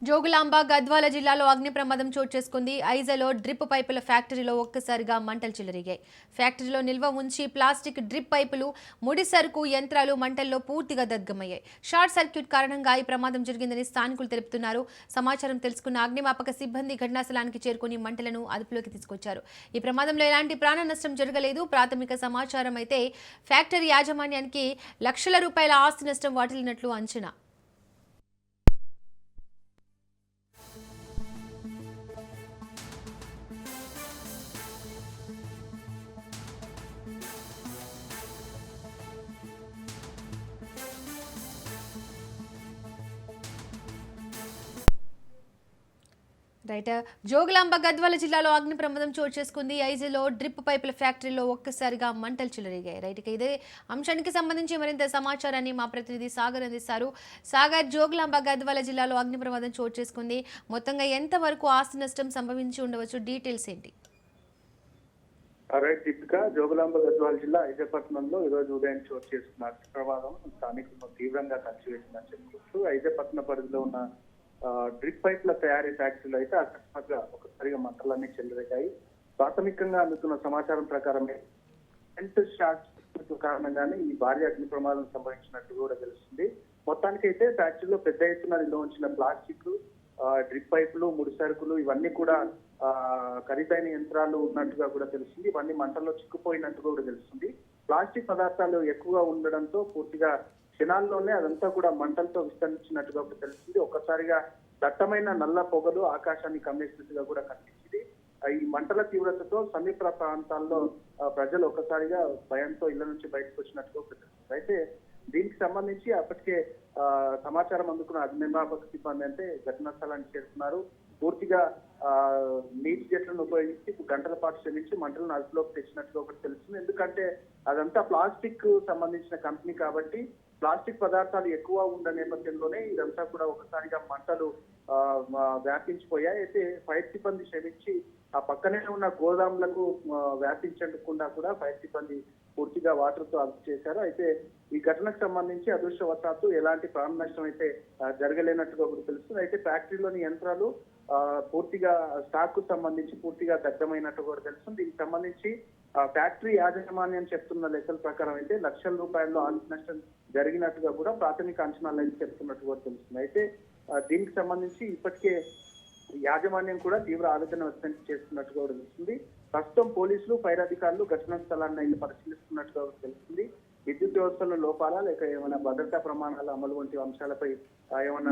జోగులాంబ గద్వాల జిల్లాలో అగ్ని ప్రమాదం చోటు చేసుకుంది. ఐజలో డ్రిప్ పైపుల ఫ్యాక్టరీలో ఒక్కసారిగా మంటలు చెలరేగాయి. ఫ్యాక్టరీలో నిల్వ ఉంచి ప్లాస్టిక్ డ్రిప్ పైపులు, ముడి సరుకు యంత్రాలు మంటల్లో పూర్తిగా దగ్ధమయ్యాయి. షార్ట్ సర్క్యూట్ కారణంగా ఈ ప్రమాదం జరిగిందని స్థానికులు తెలుపుతున్నారు. సమాచారం తెలుసుకున్న అగ్నిమాపక సిబ్బంది ఘటనా స్థలానికి చేరుకుని మంటలను అదుపులోకి తీసుకొచ్చారు. ఈ ప్రమాదంలో ఎలాంటి ప్రాణ నష్టం జరగలేదు. ప్రాథమిక సమాచారం అయితే ఫ్యాక్టరీ యాజమాన్యానికి లక్షల రూపాయల ఆస్తి నష్టం వాటిల్లినట్లు అంచనా. రైట్. జోగులాంబ గద్వాల జిల్లాలో అగ్ని ప్రమాదం చోటు చేసుకుంది. ఐజీలో డ్రిప్ పైపుల ఫ్యాక్టరీలో ఒక్కసారిగా మంటలు చెలరేగాయి. రైట్, ఇదే అంశానికి సంబంధించి మరింత సమాచారాన్ని మా ప్రతినిధి సాగర్ అందిస్తారు. సాగర్, జోగులాంబ గద్వాల జిల్లాలో అగ్ని ప్రమాదం చోటు చేసుకుంది. మొత్తంగా ఎంత వరకు ఆస్తి నష్టం సంభవించి ఉండవచ్చు? డీటెయిల్స్ ఏంటి? రైట్ దీపిక, జోగులాంబ గద్వాల జిల్లా ఐజపట్నంలో ఈరోజు ఉదయం చోటు చేసుకున్న అగ్ని ప్రమాదం స్థానికులను తీవ్రంగా కలిసివేసిందని చెప్పుకోవచ్చు. ఐజపట్నం పరిధిలో ఉన్న డ్రిప్ పైప్ల తయారీ ఫ్యాక్టరీలో అయితే అకస్మాత్తుగా ఒకసారిగా మంటలన్నీ చెలరేగాయి. ప్రాథమికంగా అందుతున్న సమాచారం ప్రకారం షార్ట్ కారణంగానే ఈ భారీ అగ్ని ప్రమాదం సంభవించినట్టు కూడా తెలుస్తుంది. మొత్తానికైతే ఫ్యాక్టరీలో పెద్ద ఎత్తున నిల్వ ఉంచిన ప్లాస్టిక్, డ్రిప్ పైపులు, ముడి సరుకులు ఇవన్నీ కూడా ఖరీదైన యంత్రాలు ఉన్నట్టుగా కూడా తెలుస్తుంది. ఇవన్నీ మంటల్లో చిక్కుపోయినట్టుగా కూడా తెలుస్తుంది. ప్లాస్టిక్ పదార్థాలు ఎక్కువగా ఉండడంతో పూర్తిగా క్షణాల్లోనే అదంతా కూడా మంటలతో విస్తరించినట్టుగా కూడా తెలుస్తుంది. ఒక్కసారిగా దట్టమైన నల్ల పొగలు ఆకాశాన్ని కమ్మేసినట్టుగా కూడా కనిపించింది. ఈ మంటల తీవ్రతతో సమీప ప్రాంతాల్లో ప్రజలు ఒక్కసారిగా భయంతో ఇళ్ల నుంచి బయటకు వచ్చినట్టుగా తెలుస్తుంది. అయితే దీనికి సంబంధించి అప్పటికే సమాచారం అందుకున్న అగ్నిమాపక సిబ్బంది అంటే ఘటనా స్థలానికి చేరుకున్నారు. పూర్తిగా నీటి జట్లను ఉపయోగించి గంటల పాటు శ్రమించి మంటలను అదుపులోకి తెచ్చినట్టుగా ఒకటి తెలుస్తుంది. ఎందుకంటే అదంతా ప్లాస్టిక్ సంబంధించిన కంపెనీ కాబట్టి ప్లాస్టిక్ పదార్థాలు ఎక్కువ ఉన్న నేపథ్యంలోనే ఇదంతా కూడా ఒకసారిగా మంటలు వ్యాపించిపోయాయి. అయితే ఫైర్ సిబ్బంది శ్రమించి ఆ పక్కనే ఉన్న గోదాములకు వ్యాపించకుండా కూడా ఫైర్ సిబ్బంది పూర్తిగా వాటర్ తో అదుపు చేశారు. అయితే ఈ ఘటనకు సంబంధించి అదృష్టవశాత్తు ఎలాంటి ప్రాణ నష్టం అయితే జరగలేనట్టుగా కూడా తెలుస్తుంది. అయితే ఫ్యాక్టరీలోని యంత్రాలు పూర్తిగా స్టాక్ కు సంబంధించి పూర్తిగా దగ్ధమైనట్టు కూడా తెలుస్తుంది. దీనికి సంబంధించి ఫ్యాక్టరీ యాజమాన్యం చెప్తున్న లెక్కల ప్రకారం అయితే లక్షల రూపాయల్లో ఆస్తి నష్టం జరిగినట్టుగా కూడా ప్రాథమిక అంచనాలు అయితే చెప్తున్నట్టు కూడా తెలుస్తుంది. అయితే దీనికి సంబంధించి ఇప్పటికే యాజమాన్యం కూడా తీవ్ర ఆవేదన వ్యక్తం చేస్తున్నట్టుగా కూడా తెలుస్తుంది. ప్రస్తుతం పోలీసులు, ఫైర్ అధికారులు ఘటనా స్థలాన్ని అయితే పరిశీలిస్తున్నట్టుగా తెలుస్తుంది. విద్యుత్ వ్యవస్థలో లోపాలా లేక ఏమైనా భద్రతా ప్రమాణాల అమలు వంటి అంశాలపై ఏమైనా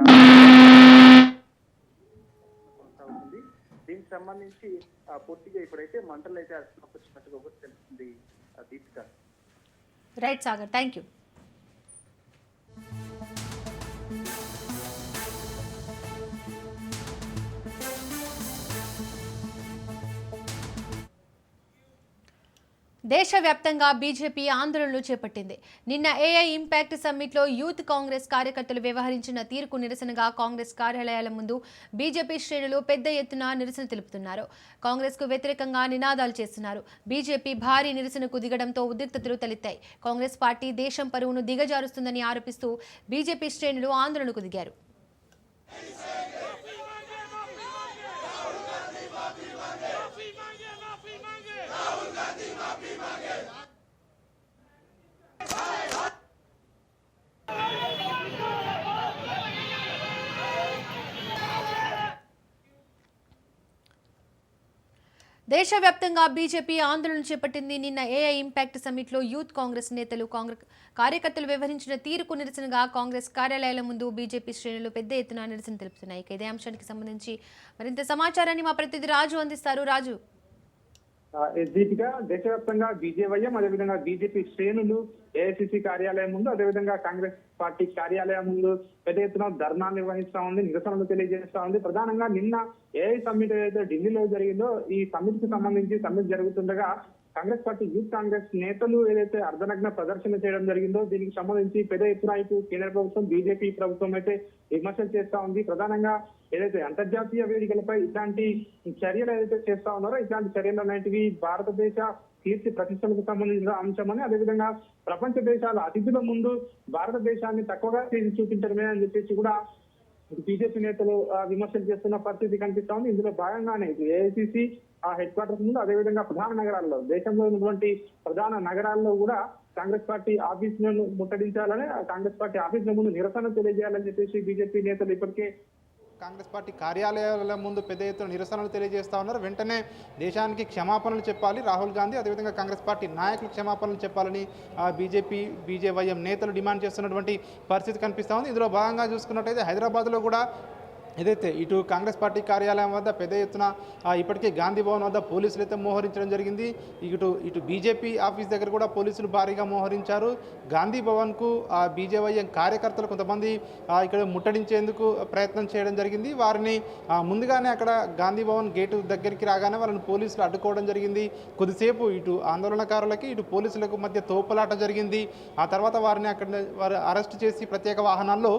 కొనసాగుతుంది. దీనికి సంబంధించి పూర్తిగా ఇప్పుడైతే మంటలు అయితే అదుపులోకి వచ్చినట్టుగా కూడా తెలుస్తుంది. Deepika. Right Sagar, thank you. దేశవ్యాప్తంగా బీజేపీ ఆందోళనలు చేపట్టింది. నిన్న ఏఐ ఇంపాక్ట్ సమ్మిట్లో యూత్ కాంగ్రెస్ కార్యకర్తలు వ్యవహరించిన తీరుకు నిరసనగా కాంగ్రెస్ కార్యాలయాల ముందు బీజేపీ శ్రేణులు పెద్ద ఎత్తున నిరసన తెలుపుతున్నారు. కాంగ్రెస్ కు వ్యతిరేకంగా నినాదాలు చేస్తున్నారు. బీజేపీ భారీ నిరసనకు దిగడంతో ఉద్రిక్తతలు తలెత్తాయి. కాంగ్రెస్ పార్టీ దేశం పరువును దిగజారుస్తుందని ఆరోపిస్తూ బీజేపీ శ్రేణులు ఆందోళనకు దిగారు. దేశవ్యాప్తంగా బీజేపీ ఆందోళన చేపట్టింది. నిన్న ఏఐ ఇంపాక్ట్ సమ్మిట్లో యూత్ కాంగ్రెస్ నేతలు కార్యకర్తలు వ్యవహరించిన తీరుకు నిరసనగా కాంగ్రెస్ కార్యాలయాల ముందు బీజేపీ శ్రేణులు పెద్ద ఎత్తున నిరసన తెలుపుతున్నాయి. ఇదే అంశానికి సంబంధించి మరింత సమాచారాన్ని మా ప్రతినిధి రాజు అందిస్తారు. రాజు. దీపిగా, దేశవ్యాప్తంగా బీజేవైఎం అదేవిధంగా బీజేపీ శ్రేణులు ఏఐసిసి కార్యాలయం ముందు అదేవిధంగా కాంగ్రెస్ పార్టీ కార్యాలయం ముందు పెద్ద ఎత్తున ధర్నా నిర్వహిస్తా ఉంది, నిరసనలు తెలియజేస్తా ఉంది. ప్రధానంగా నిన్న ఏఐ సమ్మిట్ ఏదైతే ఢిల్లీలో జరిగిందో ఈ సమ్మిట్ కి సంబంధించి సమ్మిట్ జరుగుతుండగా కాంగ్రెస్ పార్టీ యూత్ కాంగ్రెస్ నేతలు ఏదైతే అర్ధనగ్న ప్రదర్శన చేయడం జరిగిందో దీనికి సంబంధించి పెద్ద ఎత్తున ఇటు కేంద్ర ప్రభుత్వం, బీజేపీ ప్రభుత్వం అయితే విమర్శలు చేస్తా ఉంది. ప్రధానంగా ఏదైతే అంతర్జాతీయ వేదికలపై ఇట్లాంటి చర్యలు ఏదైతే చేస్తా ఉన్నారో ఇట్లాంటి చర్యలు అనేటివి భారతదేశ కీర్తి ప్రతిష్టలకు సంబంధించిన అంశమని, అదేవిధంగా ప్రపంచ దేశాల అతిథుల ముందు భారతదేశాన్ని తక్కువగా చేసి చూపించడమే అని చెప్పేసి కూడా బీజేపీ నేతలు విమర్శలు చేస్తున్న పరిస్థితి కనిపిస్తా ఉంది. ఇందులో భాగంగానే ఏఐసిసి హెడ్ క్వార్టర్స్ ముందు, అదేవిధంగా ప్రధాన నగరాల్లో, దేశంలో ఉన్నటువంటి ప్రధాన నగరాల్లో కూడా కాంగ్రెస్ పార్టీ ఆఫీసులను ముట్టడించాలని, కాంగ్రెస్ పార్టీ ఆఫీసుల ముందు నిరసన తెలియజేయాలని చెప్పేసి బీజేపీ నేతలు ఇప్పటికే కాంగ్రెస్ పార్టీ కార్యాలయాల ముందు పెద్ద ఎత్తున నిరసనలు తెలియజేస్తా ఉన్నారు. వెంటనే దేశానికి క్షమాపణలు చెప్పాలి రాహుల్ గాంధీ, అదేవిధంగా కాంగ్రెస్ పార్టీ నాయకులు క్షమాపణలు చెప్పాలని బీజేవైఎం నేతలు డిమాండ్ చేస్తున్నటువంటి పరిస్థితి కనిపిస్తూ ఉంది. ఇందులో భాగంగా చూసుకున్నట్టయితే హైదరాబాద్లో కూడా ఏదైతే ఇటు కాంగ్రెస్ పార్టీ కార్యాలయం వద్ద పెద్ద ఎత్తున ఇప్పటికే గాంధీ భవన్ వద్ద పోలీసులు అయితే మోహరించడం జరిగింది. ఇటు బీజేపీ ఆఫీస్ దగ్గర కూడా పోలీసులు భారీగా మోహరించారు. గాంధీ భవన్కు బీజేవైఎం కార్యకర్తలు కొంతమంది ఇక్కడ ముట్టడించేందుకు ప్రయత్నం చేయడం జరిగింది. వారిని ముందుగానే అక్కడ గాంధీ భవన్ గేటు దగ్గరికి రాగానే వాళ్ళని పోలీసులు అడ్డుకోవడం జరిగింది. కొద్దిసేపు ఇటు ఆందోళనకారులకి ఇటు పోలీసులకు మధ్య తోపులాట జరిగింది. ఆ తర్వాత వారిని వారు అరెస్ట్ చేసి ప్రత్యేక వాహనాల్లో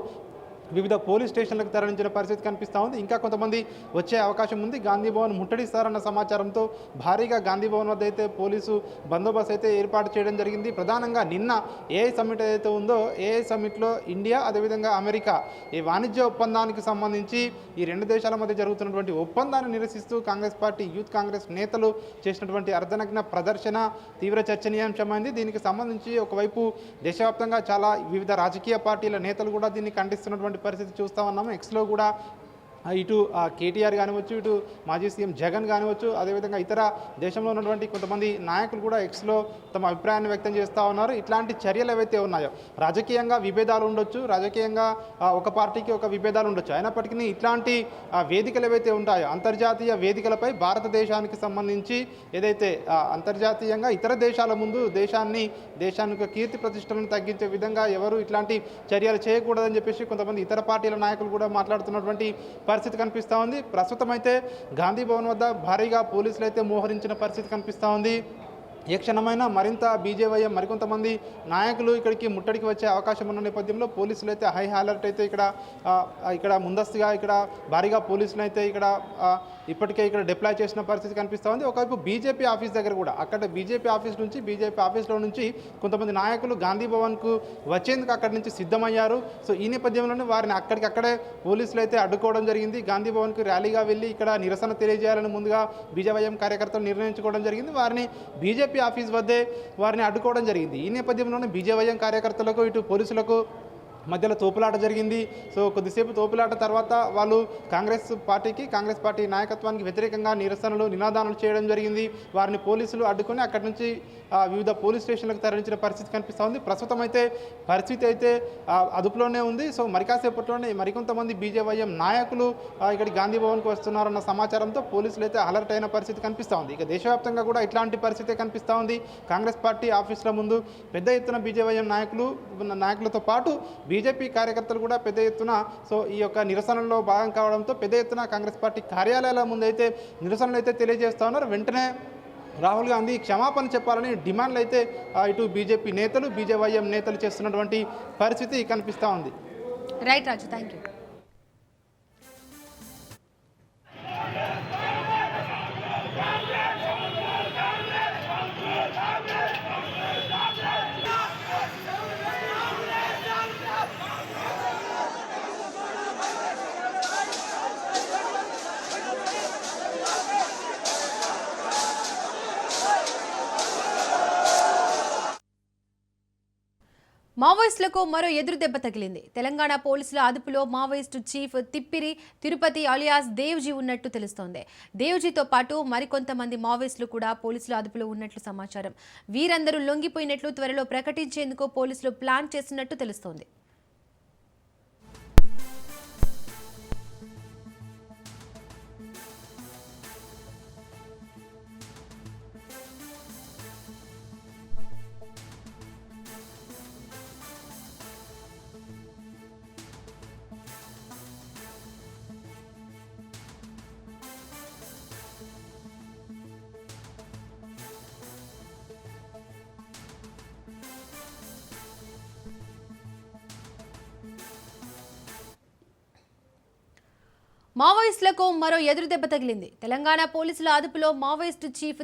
వివిధ పోలీస్ స్టేషన్లకు తరలించిన పరిస్థితి కనిపిస్తూ ఉంది. ఇంకా కొంతమంది వచ్చే అవకాశం ఉంది. గాంధీ భవన్ ముట్టడిస్తారన్న సమాచారంతో భారీగా గాంధీ భవన్ వద్ద అయితే పోలీసు బందోబస్తు అయితే ఏర్పాటు చేయడం జరిగింది. ప్రధానంగా నిన్న ఏఐ సమ్మిట్ ఏదైతే ఉందో, ఏఐ సమ్మిట్లో ఇండియా అదేవిధంగా అమెరికా ఈ వాణిజ్య ఒప్పందానికి సంబంధించి ఈ రెండు దేశాల మధ్య జరుగుతున్నటువంటి ఒప్పందాన్ని నిరసిస్తూ కాంగ్రెస్ పార్టీ యూత్ కాంగ్రెస్ నేతలు చేసినటువంటి అర్ధనగ్న ప్రదర్శన తీవ్ర చర్చనీయాంశమైంది. దీనికి సంబంధించి ఒకవైపు దేశవ్యాప్తంగా చాలా వివిధ రాజకీయ పార్టీల నేతలు కూడా దీన్ని ఖండిస్తున్నటువంటి పరిస్థితి చూస్తా ఉన్నాము. ఎక్స్లో కూడా ఇటు కేటీఆర్ కానివచ్చు, ఇటు మాజీ సీఎం జగన్ కానివచ్చు, అదేవిధంగా ఇతర దేశంలో ఉన్నటువంటి కొంతమంది నాయకులు కూడా ఎక్స్లో తమ అభిప్రాయాన్ని వ్యక్తం చేస్తూ ఉన్నారు. ఇట్లాంటి చర్యలు ఏవైతే ఉన్నాయో, రాజకీయంగా విభేదాలు ఉండొచ్చు, రాజకీయంగా ఒక పార్టీకి ఒక విభేదాలు ఉండొచ్చు, అయినప్పటికీ ఇట్లాంటి వేదికలు ఏవైతే ఉంటాయో అంతర్జాతీయ వేదికలపై భారతదేశానికి సంబంధించి ఏదైతే అంతర్జాతీయంగా ఇతర దేశాల ముందు దేశానికి కీర్తి ప్రతిష్టలను తగ్గించే విధంగా ఎవరు ఇట్లాంటి చర్యలు చేయకూడదని చెప్పేసి కొంతమంది ఇతర పార్టీల నాయకులు కూడా మాట్లాడుతున్నటువంటి పరిస్థితి కనిపిస్తూ ఉంది. ప్రస్తుతం అయితే గాంధీ భవన్ వద్ద భారీగా పోలీసులు అయితే మోహరించిన పరిస్థితి కనిపిస్తూ ఉంది. ఏ క్షణమైనా మరింత బీజేవైఎం మరికొంతమంది నాయకులు ఇక్కడికి ముట్టడికి వచ్చే అవకాశం ఉన్న నేపథ్యంలో పోలీసులు అయితే హై అలర్ట్ అయితే ఇక్కడ ముందస్తుగా భారీగా పోలీసులు అయితే ఇప్పటికే డిప్లాయ్ చేసిన పరిస్థితి కనిపిస్తూ ఉంది. ఒకవైపు బీజేపీ ఆఫీస్ దగ్గర కూడా అక్కడ బీజేపీ ఆఫీస్లో నుంచి కొంతమంది నాయకులు గాంధీ భవన్కు వచ్చేందుకు అక్కడి నుంచి సిద్ధమయ్యారు. సో ఈ నేపథ్యంలోనే వారిని అక్కడికక్కడే పోలీసులు అయితే అడ్డుకోవడం జరిగింది. గాంధీ భవన్కు ర్యాలీగా వెళ్ళి ఇక్కడ నిరసన తెలియజేయాలని ముందుగా బీజేవైఎం కార్యకర్తలు నిర్ణయించుకోవడం జరిగింది. వారిని బీజేపీ ఆఫీస్ వద్దే వారిని అడ్డుకోవడం జరిగింది. ఈ నేపథ్యంలోనే బీజేవైఎం కార్యకర్తలకు ఇటు పోలీసులకు మధ్యలో తోపులాట జరిగింది. సో కొద్దిసేపు తోపులాట తర్వాత వాళ్ళు కాంగ్రెస్ పార్టీ నాయకత్వానికి వ్యతిరేకంగా నినాదాలు చేయడం జరిగింది. వారిని పోలీసులు అడ్డుకొని అక్కడి నుంచి వివిధ పోలీస్ స్టేషన్లకు తరలించిన పరిస్థితి కనిపిస్తూ ఉంది. ప్రస్తుతం అయితే పరిస్థితి అయితే అదుపులోనే ఉంది. సో మరికాసేపట్లోనే మరికొంతమంది బీజేవైఎం నాయకులు ఇక్కడ గాంధీ భవన్కు వస్తున్నారన్న సమాచారంతో పోలీసులు అయితే అలర్ట్ అయిన పరిస్థితి కనిపిస్తూ ఉంది. ఇక దేశవ్యాప్తంగా కూడా ఇట్లాంటి పరిస్థితి కనిపిస్తూ ఉంది. కాంగ్రెస్ పార్టీ ఆఫీసుల ముందు పెద్ద ఎత్తున బీజేవైఎం నాయకులతో పాటు బీజేపీ కార్యకర్తలు కూడా పెద్ద ఎత్తున ఈ యొక్క నిరసనలో భాగం కావడంతో పెద్ద ఎత్తున కాంగ్రెస్ పార్టీ కార్యాలయాల ముందైతే నిరసనలు అయితే తెలియజేస్తూ ఉన్నారు. వెంటనే రాహుల్ గాంధీ క్షమాపణ చెప్పాలని డిమాండ్లు అయితే ఇటు బీజేపీ నేతలు బీజేవైఎం నేతలు చేస్తున్నటువంటి పరిస్థితి కనిపిస్తూ ఉంది. Right Raju, thank you. మావోయిస్టులకు మరో ఎదురు దెబ్బ తగిలింది. తెలంగాణ పోలీసుల అదుపులో Maoist chief Tippiri Tirupati alias Devji ఉన్నట్టు తెలుస్తోంది. దేవ్జీతో పాటు మరికొంతమంది మావోయిస్టులు కూడా పోలీసుల అదుపులో ఉన్నట్లు సమాచారం. వీరందరూ లొంగిపోయినట్లు త్వరలో ప్రకటించేందుకు పోలీసులు ప్లాన్ చేస్తున్నట్టు తెలుస్తోంది. మావోయిస్టులకు మరో ఎదురు దెబ్బ తగిలింది. తెలంగాణ పోలీసుల అదుపులో Maoist chief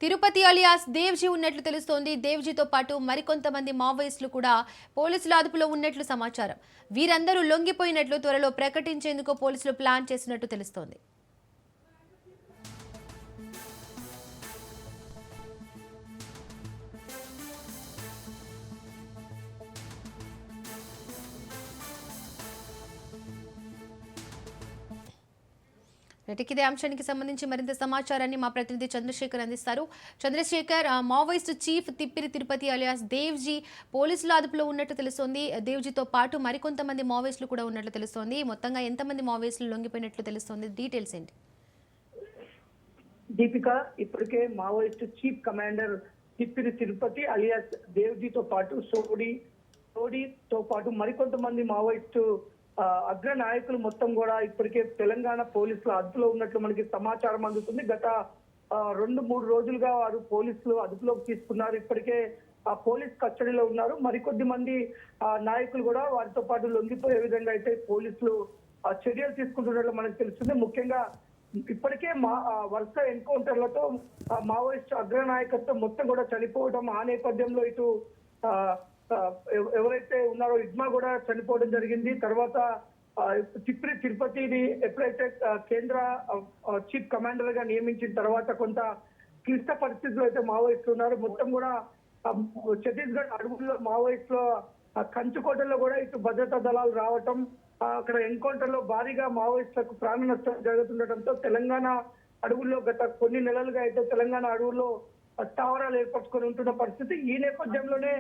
Tirupati alias Devji ఉన్నట్లు తెలుస్తోంది. దేవ్జీతో పాటు మరికొంతమంది మావోయిస్టులు కూడా పోలీసుల అదుపులో ఉన్నట్లు సమాచారం. వీరందరూ లొంగిపోయినట్లు త్వరలో ప్రకటించేందుకు పోలీసులు ప్లాన్ చేసినట్టు తెలుస్తోంది. ఇదే అంశానికి సంబంధించి మరింత సమాచారాన్ని మా ప్రతినిధి చంద్రశేఖర్ అందిస్తారు. Chandrasekhar, Maoist chief Tippiri Tirupati alias Devji పోలీసుల అదుపులో ఉన్నట్టు తెలుస్తోంది. దేవ్జీతో పాటు మరికొంతమంది మావోయిస్టులు కూడా ఉన్నట్లు తెలుస్తోంది. మొత్తంగా ఎంతమంది మావోయిస్టులు లొంగిపోయినట్లు తెలుస్తోంది? డీటెయిల్స్ ఏంటి? దీపిక, ఇప్పటికే Maoist chief commander Tippiri Tirupati alias దేవ్జీతో పాటు సోడీతో పాటు మరికొంతమంది మావోయిస్టు అగ్ర నాయకులు మొత్తం కూడా ఇప్పటికే తెలంగాణ పోలీసుల అదుపులో ఉన్నట్లు మనకి సమాచారం అందుతుంది. గత 2-3 రోజులుగా వారు పోలీసులు అదుపులోకి తీసుకున్నారు. ఇప్పటికే ఆ పోలీస్ కస్టడీలో ఉన్నారు. మరికొద్ది మంది నాయకులు కూడా వారితో పాటు లొంగిపోయే విధంగా అయితే పోలీసులు చర్యలు తీసుకుంటున్నట్లు మనకు తెలుస్తుంది. ముఖ్యంగా ఇప్పటికే వరుస ఎన్కౌంటర్లతో మావోయిస్టు అగ్ర నాయకత్వం మొత్తం కూడా చనిపోవడం, ఆ నేపథ్యంలో ఇటు ఎవరైతే ఉన్నారో ఇడ్మా కూడా చనిపోవడం జరిగింది. తర్వాత తిప్పిరి తిరుపతిని ఎప్పుడైతే కేంద్ర చీఫ్ కమాండర్ గా నియమించిన తర్వాత కొంత క్లిష్ట పరిస్థితుల్లో అయితే మావోయిస్టులు ఉన్నారు. మొత్తం కూడా ఛత్తీస్గఢ్ అడవుల్లో మావోయిస్టుల కంచుకోటల్లో కూడా ఇటు భద్రతా దళాలు రావటం, అక్కడ ఎన్కౌంటర్ లో భారీగా మావోయిస్టులకు ప్రాణ నష్టం జరుగుతుండటంతో తెలంగాణ అడవుల్లో గత కొన్ని నెలలుగా అయితే తెలంగాణ అడవుల్లో స్థావరాలు ఏర్పరచుకొని ఉంటున్న పరిస్థితి. ఈ నేపథ్యంలోనే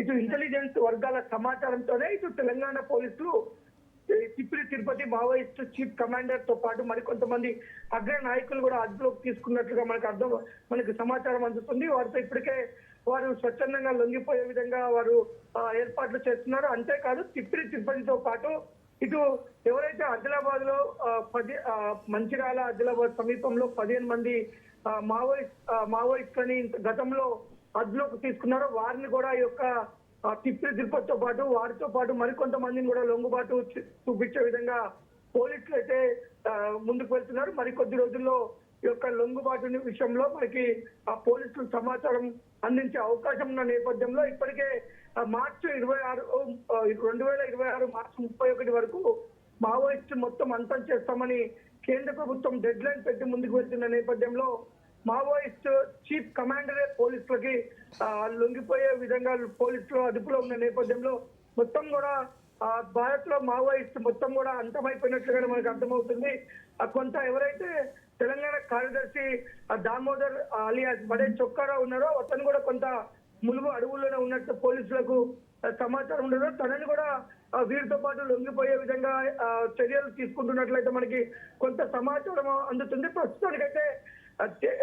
ఇటు ఇంటెలిజెన్స్ వర్గాల సమాచారంతోనే ఇటు తెలంగాణ పోలీసులు Tippiri Tirupati Maoist chief commander తో పాటు మరికొంతమంది అగ్ర నాయకులు కూడా అదుపులోకి తీసుకున్నట్లుగా మనకు సమాచారం అందుతుంది. వారితో ఇప్పటికే వారు స్వచ్ఛందంగా లొంగిపోయే విధంగా వారు ఏర్పాట్లు చేస్తున్నారు. అంతేకాదు తిప్పిరి తిరుపతితో పాటు ఇటు ఎవరైతే ఆదిలాబాద్ లో మంచిర్యాల ఆదిలాబాద్ సమీపంలో 15 మంది మావోయిస్టులని గతంలో అదుపులోకి తీసుకున్నారో వారిని కూడా ఈ యొక్క తిప్పిరి తిరుపతితో పాటు వారితో పాటు మరికొంతమందిని కూడా లొంగుబాటు చూపించే విధంగా పోలీసులు అయితే ముందుకు వెళ్తున్నారు. మరికొద్ది రోజుల్లో ఈ యొక్క లొంగుబాటు విషయంలో మనకి పోలీసులు సమాచారం అందించే అవకాశం ఉన్న నేపథ్యంలో ఇప్పటికే మార్చి 2026 మార్చి 31 వరకు మావోయిస్టు మొత్తం అంతం చేస్తామని కేంద్ర ప్రభుత్వం డెడ్ లైన్ పెట్టి ముందుకు వెళ్తున్న నేపథ్యంలో మావోయిస్ట్ చీఫ్ కమాండరే పోలీసులకి లొంగిపోయే విధంగా పోలీసులు అదుపులో ఉన్న నేపథ్యంలో మొత్తం కూడా భారత్ లో మావోయిస్ట్ మొత్తం కూడా అంతమైపోయినట్లుగానే మనకు అర్థమవుతుంది. కొంత ఎవరైతే తెలంగాణ కార్యదర్శి దామోదర్ అలియాస్ బడే చొక్కారావు ఉన్నారో అతను కూడా కొంత ములుగు అడవుల్లోనే ఉన్నట్టు పోలీసులకు సమాచారం ఉండదు. తనని కూడా వీరితో పాటు లొంగిపోయే విధంగా చర్యలు తీసుకుంటున్నట్లయితే మనకి కొంత సమాచారం అందుతుంది. ప్రస్తుతానికైతే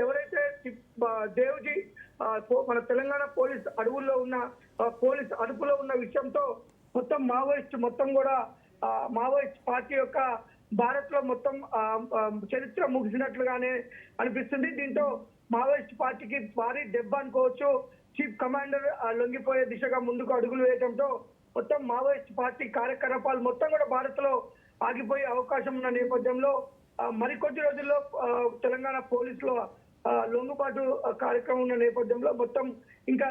ఎవరైతే దేవ్జీ మన తెలంగాణ పోలీస్ అడవుల్లో ఉన్న పోలీస్ అదుపులో ఉన్న విషయంతో మొత్తం మావోయిస్ట్ పార్టీ యొక్క భారత్ లో మొత్తం చరిత్ర ముగిసినట్లుగానే అనిపిస్తుంది. దీంతో మావోయిస్ట్ పార్టీకి భారీ దెబ్బ అనుకోవచ్చు. చీఫ్ కమాండర్ లొంగిపోయే దిశగా ముందుకు అడుగులు వేయడంతో మొత్తం మావోయిస్ట్ పార్టీ కార్యకలాపాలు మొత్తం కూడా భారత్ లో ఆగిపోయే అవకాశం ఉన్న నేపథ్యంలో మరికొద్ది రోజుల్లో తెలంగాణ పోలీసులో లొంగుబాటు కార్యక్రమం ఉన్న నేపథ్యంలో మొత్తం ఇంకా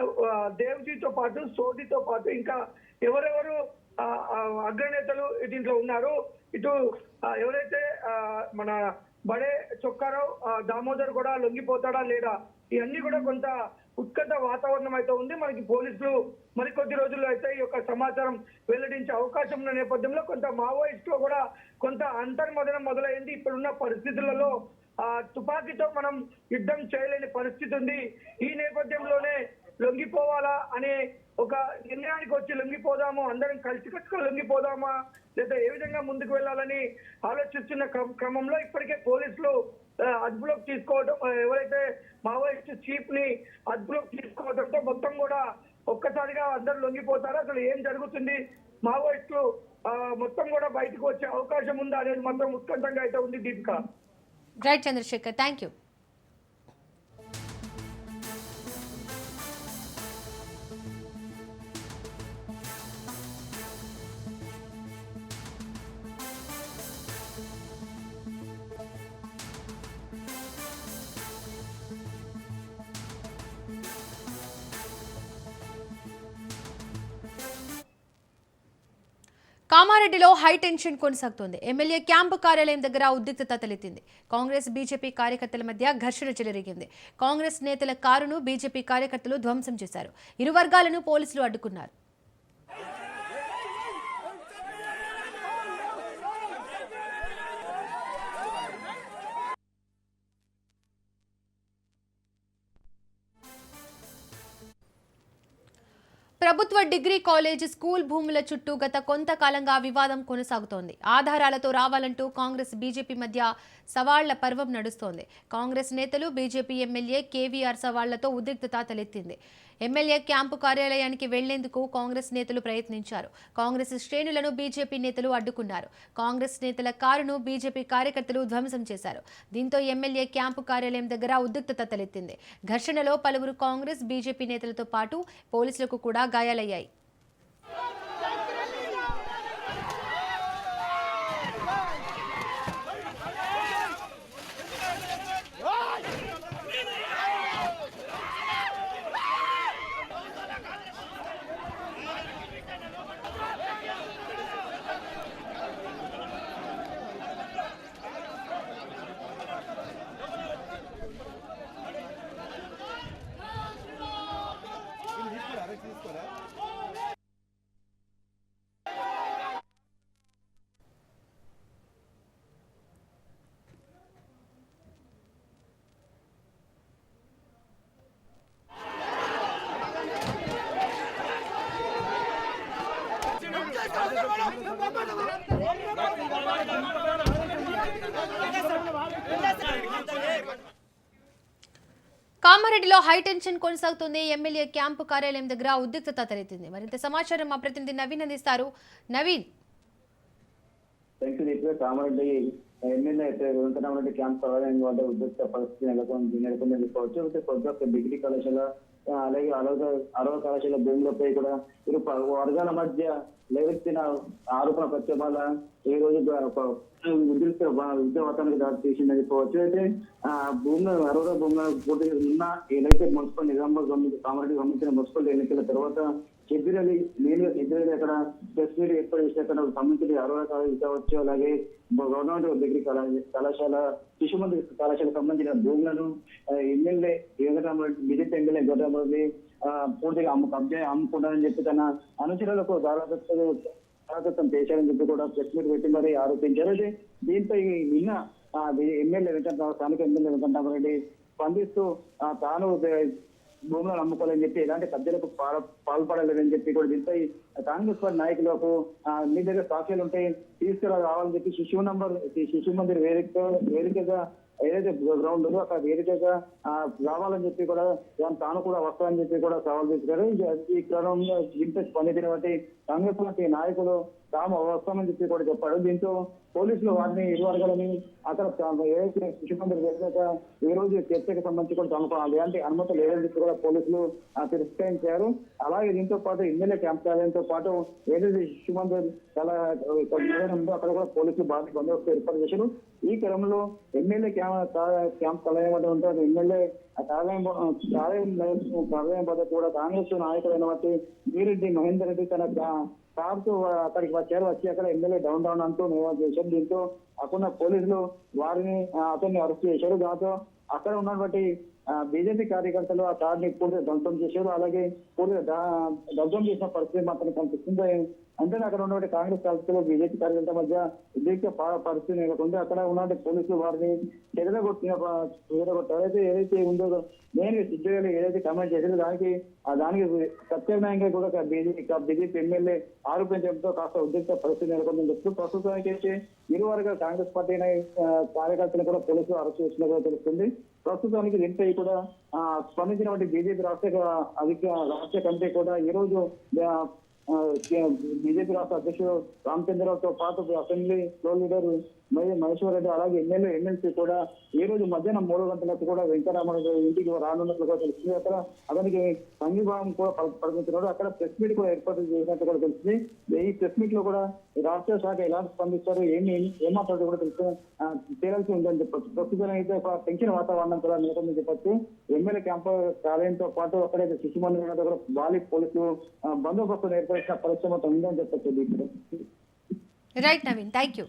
దేవ్జీతో పాటు సోదీతో పాటు ఇంకా ఎవరెవరు అగ్రనేతలు దీంట్లో ఉన్నారు, ఇటు ఎవరైతే మన బడే చొక్కారావు దామోదర్ కూడా లొంగిపోతాడా లేదా, ఇవన్నీ కూడా కొంత ఉత్కంఠ వాతావరణం అయితే ఉంది. మనకి పోలీసులు మరికొద్ది రోజుల్లో అయితే ఈ యొక్క సమాచారం వెల్లడించే అవకాశం ఉన్న నేపథ్యంలో కొంత మావోయిస్ట్ లో కూడా కొంత అంతర్మదనం మొదలైంది. ఇప్పుడున్న పరిస్థితులలో తుపాకీతో మనం యుద్ధం చేయలేని పరిస్థితి ఉంది. ఈ నేపథ్యంలోనే లొంగిపోవాలా అనే ఒక నిర్ణయానికి వచ్చి లొంగిపోదాము, అందరం కలిసికట్టుగా లొంగిపోదామా లేదా ఏ విధంగా ముందుకు వెళ్ళాలని ఆలోచిస్తున్న క్రమంలో ఇప్పటికే పోలీసులు అదుపులోకి తీసుకోవడం, ఎవరైతే మావోయిస్ట్ చీఫ్ ని అదుపులోకి తీసుకోవడంతో మొత్తం కూడా ఒక్కసారిగా అందరూ లొంగిపోతారు. అసలు ఏం జరుగుతుంది, మావోయిస్టులు మొత్తం కూడా బయటకు వచ్చే అవకాశం ఉందా అనేది మాత్రం ఉత్కంఠంగా అయితే ఉంది. Deepika. Right Chandrasekhar, thank you. కామారెడ్డిలో హై టెన్షన్ కొనసాగుతోంది. ఎమ్మెల్యే క్యాంపు కార్యాలయం దగ్గర ఉద్రిక్తత తలెత్తింది. కాంగ్రెస్ బీజేపీ కార్యకర్తల మధ్య ఘర్షణ చెలరేగింది. కాంగ్రెస్ నేతల కారును బీజేపీ కార్యకర్తలు ధ్వంసం చేశారు. ఇరు వర్గాలను పోలీసులు అడ్డుకున్నారు. ప్రభుత్వ డిగ్రీ కాలేజ్ స్కూల్ భూముల చుట్టూ గత కొంతకాలంగా వివాదం కొనసాగుతోంది. ఆధారాలతో రావాలంటూ కాంగ్రెస్ బీజేపీ మధ్య సవాళ్ల పర్వం నడుస్తోంది. కాంగ్రెస్ నేతలు బీజేపీ ఎమ్మెల్యే కేవీఆర్ సవాళ్లతో ఉద్రిక్తత తలెత్తింది. ఎమ్మెల్యే క్యాంపు కార్యాలయానికి వెళ్లేందుకు కాంగ్రెస్ నేతలు ప్రయత్నించారు. కాంగ్రెస్ శ్రేణులను బీజేపీ నేతలు అడ్డుకున్నారు. కాంగ్రెస్ నేతల కారును బీజేపీ కార్యకర్తలు ధ్వంసం చేశారు. దీంతో ఎమ్మెల్యే క్యాంపు కార్యాలయం దగ్గర ఉద్రిక్తత తలెత్తింది. ఘర్షణలో పలువురు కాంగ్రెస్ బీజేపీ నేతలతో పాటు పోలీసులకు కూడా గాయాలయ్యాయి. కామారెడ్డిలో హై టెన్షన్ కొనసాగుతుంది. ఎమ్మెల్యే క్యాంపు కార్యాలయం దగ్గర ఉద్రిక్తత తలెత్తింది. మరింత సమాచారం మా ప్రతినిధి నవీన్ అందిస్తారు. నవీన్, కామారెడ్డి ఎమ్మెల్యే వెంకటరామరెడ్డి క్యాంప్ కార్యాలయం వద్ద ఉద్రిక్త పరిస్థితి నెలకొందని చెప్పవచ్చు. కొద్దిగా డిగ్రీ కళాశాల అలాగే అరవ కళాశాల భూములపై కూడా ఇరు వర్గాల మధ్య లేవెత్తిన ఆరోపణ ప్రత్యాపాల ఈ రోజు ఉద్రిక్త విద్యావాతానికి దారి తీసిందని చెప్పవచ్చు. అయితే భూములు అరవై భూముల పూర్తి ఉన్న ఏదైతే మున్సిపల్ నిజామాబాద్ కామారెడ్డి సంబంధించిన మున్సిపల్ ఎన్నికల తర్వాత చెబ్బిరలి అక్కడ ప్రెస్ మీట్ ఏర్పాటు చేసిన అక్కడ సంబంధించిన అరవై కాలేజీ కావచ్చు, అలాగే గవర్నమెంట్ డిగ్రీ కళాశాల శిశు మందిర్ కళాశాల సంబంధించిన భూములను MLA Venkataramareddy BJP MLA Venkataramareddy పూర్తిగా అమ్ముకుంటారని చెప్పి తన అనుచరులకు దారాదత్తం చేశారని చెప్పి కూడా ప్రెస్ మీట్ పెట్టి మరి ఆరోపించారు. అయితే దీంతో నిన్న ఎమ్మెల్యే స్థానిక ఎమ్మెల్యే వెంకటరామరెడ్డి స్పందిస్తూ తాను భూములను అమ్ముకోవాలని చెప్పి ఎలాంటి కబ్జలకు పాల్పడలేదని చెప్పి కూడా దీనిపై కాంగ్రెస్ పార్టీ నాయకులకు మీ దగ్గర సాక్ష్యాలు ఉంటాయి తీసుకురావాలని చెప్పి శిశు మందిర్ వేదికగా ఏదైతే గ్రౌండ్ ఉందో అక్కడ వేదికగా రావాలని చెప్పి కూడా తాను కూడా వస్తానని చెప్పి కూడా సవాల్ చేశారు. ఈ క్రమంలో దీంతో స్పందించిన బట్టి కాంగ్రెస్ పార్టీ నాయకులు తాము వస్తామని చెప్పి కూడా చెప్పాడు. దీంతో పోలీసులు వారిని ఇరు వర్గాలని అక్కడ ఏదైతే శిశు మందిర్ వేదిక ఈ రోజు చర్చకు సంబంధించి కూడా తమకు అలాంటి అనుమతి లేదని చెప్పి కూడా పోలీసులు తిరస్కరించారు. అలాగే దీంతో పాటు ఎమ్మెల్యే క్యాంప్ కార్యాలయంతో పాటు ఏదైతే శిశు మందిర్ ఉందో అక్కడ కూడా పోలీసులు భారీ బందోబస్తు ఏర్పాటు చేశారు. ఈ క్రమంలో ఎమ్మెల్యే క్యాంప్ కార్యాలయం వద్ద ఉంటారు. ఎమ్మెల్యే కార్యాలయం వద్ద కూడా కాంగ్రెస్ నాయకులైన బట్టి వీరెడ్డి మహేందర్ రెడ్డి తన కారుతో అక్కడికి వచ్చి అక్కడ ఎమ్మెల్యే డౌన్ అంటూ నివాళులు చేశారు. దీంతో అక్కడ పోలీసులు అతన్ని అరెస్ట్ చేశారు. దాంతో అక్కడ ఉన్నటువంటి బీజేపీ కార్యకర్తలు ఆ కార్ని పూర్తిగా ధ్వంసం చేశారు. అలాగే పూర్తిగా ధ్వంసం చేసిన పరిస్థితి మాత్రం కనిపిస్తుంది. అంటే అక్కడ ఉన్నటువంటి కాంగ్రెస్ కార్యకర్తలు బీజేపీ కార్యకర్తల మధ్య ఉద్రిక్త పరిస్థితి నెలకొంది. అక్కడ ఉన్నటువంటి పోలీసులు వారిని చెదరగొట్టారు. అయితే ఏదైతే ఉందో నేను సిద్ధంగా ఏదైతే కమెంట్ చేశారో దానికి ప్రత్యామ్నాయంగా కూడా బీజేపీ ఎమ్మెల్యే ఆరోపించడంతో కాస్త ఉద్రిక్త పరిస్థితి నెలకొందని చెప్తూ ప్రస్తుతానికి అయితే ఇరు వర్గాల కాంగ్రెస్ పార్టీ కార్యకర్తలు కూడా పోలీసులు అరెస్ట్ చేసినట్టుగా తెలుస్తుంది. ప్రస్తుతానికి దీనిపై కూడా స్పందించినటువంటి బీజేపీ రాష్ట్ర కమిటీ కూడా ఈ రోజు బీజేపీ రాష్ట్ర అధ్యక్షుడు రామచంద్రరావుతో పాటు assembly floor leader Maheshwar Reddy అలాగే ఎమ్మెల్సీ కూడా ఈ రోజు మధ్యాహ్నం 3 గంటలకు కూడా వెంకటరామరెడ్డి ఇంటికి రానున్నట్లుగా తెలిసింది. అక్కడ అతనికి సంఘీభావం కూడా ప్రకటించినాడు. అక్కడ ప్రెస్ మీట్ కూడా ఏర్పాటు చేసినట్టు కూడా తెలిసింది. ఈ ప్రెస్ మీట్ లో కూడా రాష్ట్ర శాఖ ఎలా స్పందిస్తారు ఏమాత్రం కూడా తేలాల్సి ఉందని చెప్పొచ్చు. ప్రస్తుతం అయితే ఒక టెన్షన్ వాతావరణం కూడా నెలకొందని చెప్పొచ్చు. ఎమ్మెల్యే క్యాంపు కార్యాలయంతో పాటు అక్కడైతే శిశు మందిర్ కూడా భారీ పోలీసులు బందోబస్తు ఏర్పరిచిన పరిశ్రమ ఉందని చెప్పొచ్చు. Right Naveen, thank you.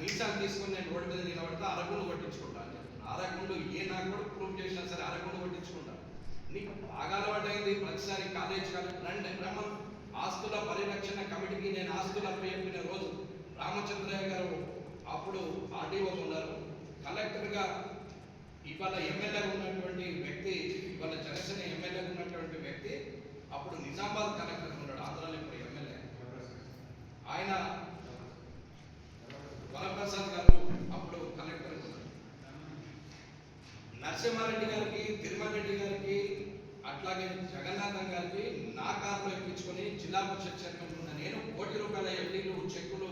మీసాలు తీసుకుని నేను రోడ్డు మీద నిలబడితే అరగుండు కొట్టించుకుంటాను. అరగుండు ఏ నాకు కూడా ప్రూవ్ చేసినా సరే అరగుండు కొట్టించుకుంటాను. నీకు బాగా అలవాటైంది ప్రతిసారి కాలేజ్ రండి రమ్మను. ఆస్తుల పరిరక్షణ కమిటీకి నేను ఆస్తులు అప్పచెప్పిన రోజు రామచంద్రయ్య గారు అప్పుడు ఆర్డీఓ ఉన్నారు, కలెక్టర్గా ఇవాళ ఎమ్మెల్యేగా ఉన్నటువంటి వ్యక్తి, ఇవాళ జనసేన ఎమ్మెల్యేగా ఉన్నటువంటి వ్యక్తి అప్పుడు నిజామాబాద్ కలెక్టర్ ఉన్నాడు, ఆంధ్రాలో ఇప్పుడు ఎమ్మెల్యే. ఆయన వరప్రసాద్ గారు అప్పుడు కలెక్టర్. నరసింహారెడ్డి గారికి, తిరుమల రెడ్డి గారికి, అట్లాగే జగన్నాథం గారికి నా కారులో ఎక్కించుకొని జిల్లా పరిషత్ చైర్మన్ ఉన్న నేను ₹1,00,00,000 ఎఫ్డీలు చెక్కులు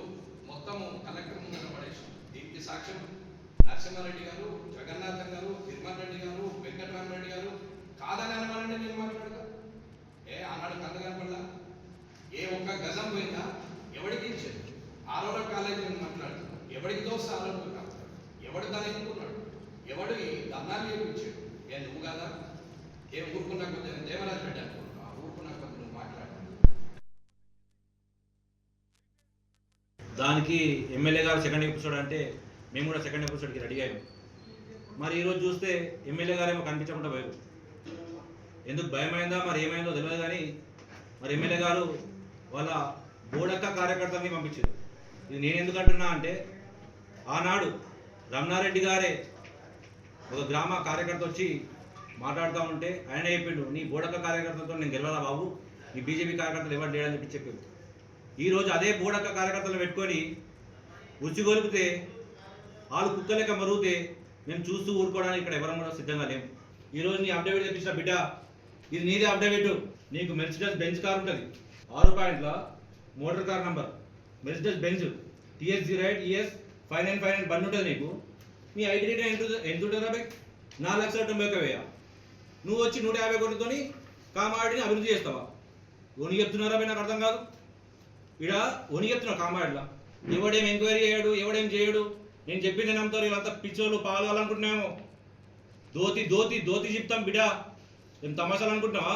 మొత్తము కలెక్టర్ ముందు పడేసాను. దీనికి సాక్ష్యం నరసింహారెడ్డి గారు, జగన్నాథం గారు, తిరుమల రెడ్డి గారు, వెంకటరామరెడ్డి గారు. కాదని అనమానండి నేను మాట్లాడతా. ఆనాడు కథ కనపడలా, ఏ ఒక్క గజం పోయిందా, ఎవరికి ఇచ్చారు? ఆరోగ్య కాలేజీ మాట్లాడుతున్నాడు, ఎవడికి దోస్త ఆరోగ్య కాదు, ఎవడు దాన్ని ఎన్నుకున్నాడు, ఎవడు ఈ ధర్నాలు చేయించాడు? నువ్వు కదా ఊరుకున్నా కొద్ది దేవరాజ్ రెడ్డి అనుకుంటున్నా, ఊరుకున్నా కొద్ది నువ్వు మాట్లాడు. దానికి ఎమ్మెల్యే గారు సెకండ్ ఎపిసోడ్ అంటే మేము కూడా సెకండ్ ఎపిసోడ్కి రెడీ అయ్యాము. మరి ఈరోజు చూస్తే ఎమ్మెల్యే గారు ఏమో కనిపించకుండా పోయారు. ఎందుకు భయమైందా మరి ఏమైందో తెలియదు, కానీ మరి ఎమ్మెల్యే గారు వాళ్ళ బోడక్క కార్యకర్తల్ని పంపించారు. ఇది నేను ఎందుకు అంటున్నా అంటే, ఆనాడు రమణారెడ్డి గారే ఒక గ్రామ కార్యకర్త వచ్చి మాట్లాడుతూ ఉంటే ఆయన చెప్పిండు, నీ బోడక్క కార్యకర్తలతో నేను గెలవాలా బాబు, నీ బీజేపీ కార్యకర్తలు ఎవరు లేడని చెప్పారు. ఈరోజు అదే బోడక్క కార్యకర్తలు పెట్టుకొని ఉచ్చిగొలిపితే వాళ్ళు కుక్క లెక్క మరుగుతే మేము చూస్తూ ఊరుకోవడానికి ఇక్కడ ఎవరం కూడా సిద్ధంగా లేము. ఈరోజు నీ అప్డేట్ తెప్పించిన బిడ్డ, ఇది నీదే అప్డేట్. నీకు మెర్సిడెస్ బెంజ్ కార్ ఉంటుంది, 6 పాయింట్ల motor car number Mercedes Benz TS08 ES 5959 బండి ఉంటుంది నీకు. నీ ఐడి రేట్ ఎంత ఉంటుంది రా? 4,90,000. నువ్వు వచ్చి 150 కోట్లతో కామారెడ్డిని అభివృద్ధి చేస్తావా? ఓని చెప్తున్నారా? నాకు అర్థం కాదు. ఇక్కడ ఓని చెప్తున్నావు కామారెడ్డిలో, ఎవడేం ఎంక్వైరీ చేయడు, ఎవడేం చేయడు. నేను చెప్పింది నమ్ముతారు, వీళ్ళంతా పిచ్చోళ్ళు పాల్గొనాలనుకుంటున్నామో. దోతి దోతి దోతి చెప్తాం బిడ్డ, ఏం తమాషాలు అనుకుంటున్నావా?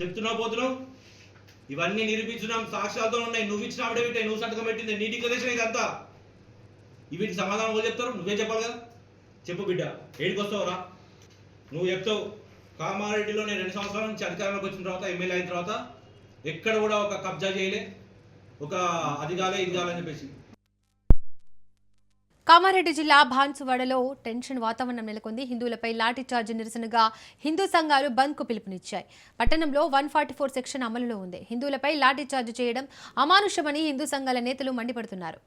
చెప్తున్నావు పోతున్నావు. ఇవన్నీ నిరూపించున్నాం, సాక్ష్యాలతో ఉన్నాయి. నువ్వు ఇచ్చిన అప్డేట్, నువ్వు సంతకం పెట్టింది, నీ డిక్లరేషన్ ఇదంతా. వీటికి సమాధానం వాళ్ళు చెప్తారు, నువ్వే చెప్పాలి కదా. చెప్పు బిడ్డ, ఏడికి వస్తావురా? నువ్వు చెప్తావు కామారెడ్డిలో నేను 2 సంవత్సరాల నుంచి అధికారంలోకి వచ్చిన తర్వాత, ఎమ్మెల్యే అయిన తర్వాత ఎక్కడ కూడా ఒక కబ్జా చేయలే, ఒక అది కాలే ఇది కాలని చెప్పేసి. కామారెడ్డి జిల్లా భాన్సువాడలో టెన్షన్ వాతావరణం నెలకొంది. హిందువులపై లాఠీ చార్జ్ నిరసనగా హిందూ సంఘాలు బంద్కు పిలుపునిచ్చాయి. పట్టణంలో 144 సెక్షన్ అమలులో ఉంది. హిందువులపై లాఠీ చార్జ్ చేయడం అమానుషమని హిందూ సంఘాల నేతలు మండిపడుతున్నారు.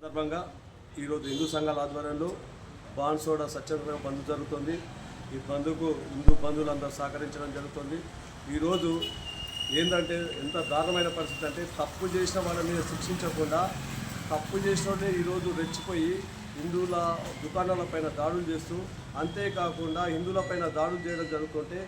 సందర్భంగా ఈరోజు హిందూ సంఘాల ఆధ్వర్యంలో బాన్సోడా స్వచ్ఛంద బంద్ జరుగుతుంది. ఈ బంద్కు హిందూ బంధువులందరూ సహకరించడం జరుగుతుంది. ఈరోజు ఏంటంటే ఎంత దారుణమైన పరిస్థితి అంటే, తప్పు చేసిన వాళ్ళ మీద శిక్షించకుండా తప్పు చేసిన వాళ్ళే ఈరోజు రెచ్చిపోయి హిందువుల దుకాణాలపైన దాడులు చేస్తూ, అంతేకాకుండా హిందువులపైన దాడులు చేయడం జరుగుతుంటే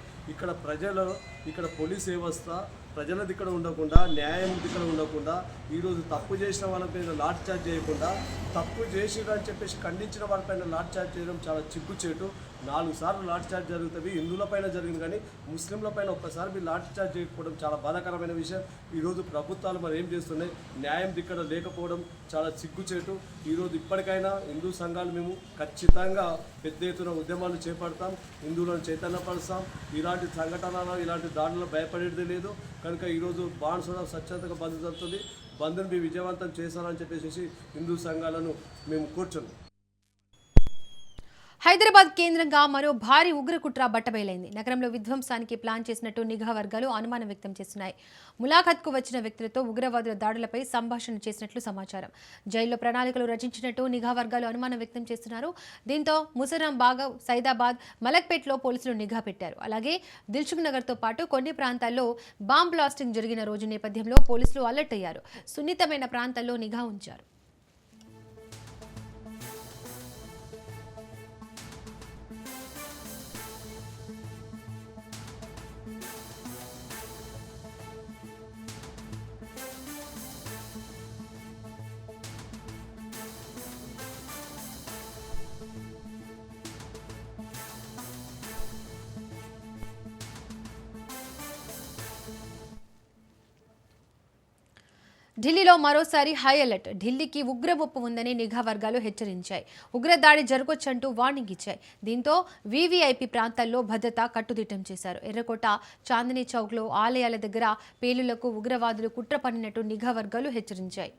ఇక్కడ పోలీస్ వ్యవస్థ ప్రజలది ఇక్కడ ఉండకుండా, న్యాయం ఇక్కడ ఉండకుండా, ఈరోజు తప్పు చేసిన వాళ్ళపైన లాఠీ చార్జ్ చేయకుండా, తప్పు చేసిరని చెప్పేసి ఖండించిన వాళ్ళపైన లాఠీ చార్జ్ చేయడం చాలా చిగ్గుచేటు. 4 సార్లు లాఠీ చార్జ్ జరుగుతుంది. హిందువులపైన జరిగింది, కానీ ముస్లింలపైన ఒక్కసారి మీరు లాఠీ చార్జ్ చేయకపోవడం చాలా బాధాకరమైన విషయం. ఈరోజు ప్రభుత్వాలు మరి ఏం చేస్తున్నాయి, న్యాయం ఇక్కడ లేకపోవడం చాలా సిగ్గుచేటు. ఈరోజు ఇప్పటికైనా హిందూ సంఘాలు మేము ఖచ్చితంగా పెద్ద ఎత్తున ఉద్యమాలు చేపడతాం, హిందువులను చైతన్యపరుస్తాం. ఇలాంటి సంఘటనలు, ఇలాంటి దాడులు భయపడేది లేదు. కనుక ఈరోజు బాన్సోడా స్వచ్ఛతగా బంద్ జరుగుతుంది. బంద్ను మీ విజయవంతం చేస్తారని చెప్పేసి హిందూ సంఘాలను మేము కూర్చున్నాం. హైదరాబాద్ కేంద్రంగా మరో భారీ ఉగ్రకుట్ర బట్టబయలైంది. నగరంలో విధ్వంసానికి ప్లాన్ చేసినట్టు నిఘా వర్గాలు అనుమానం వ్యక్తం చేస్తున్నాయి. ములాఖత్కు వచ్చిన వ్యక్తులతో ఉగ్రవాదుల దాడులపై సంభాషణ చేసినట్లు సమాచారం. జైల్లో ప్రణాళికలు రచించినట్టు నిఘా వర్గాలు అనుమానం వ్యక్తం చేస్తున్నారు. దీంతో ముసరాంబాగ్, సైదాబాద్, మలక్పేట్లో పోలీసులు నిఘా పెట్టారు. అలాగే దిల్సుఖ్ నగర్తో పాటు కొన్ని ప్రాంతాల్లో బాంబ్ బ్లాస్టింగ్ జరిగిన రోజు నేపథ్యంలో పోలీసులు అలర్ట్ అయ్యారు. సున్నితమైన ప్రాంతాల్లో నిఘా ఉంచారు. ఢిల్లీలో మరోసారి హై అలర్ట్. ఢిల్లీకి ఉగ్ర ముప్పు ఉందని నిఘా వర్గాలు హెచ్చరించాయి. ఉగ్రదాడి జరగొచ్చంటూ వార్నింగ్ ఇచ్చాయి. దీంతో వీవీఐపీ ప్రాంతాల్లో భద్రత కట్టుదిట్టం చేశారు. ఎర్రకోట, చాందినీ చౌక్లో ఆలయాల దగ్గర పేలులకు ఉగ్రవాదులు కుట్ర పన్నినట్టు నిఘా వర్గాలు హెచ్చరించాయి.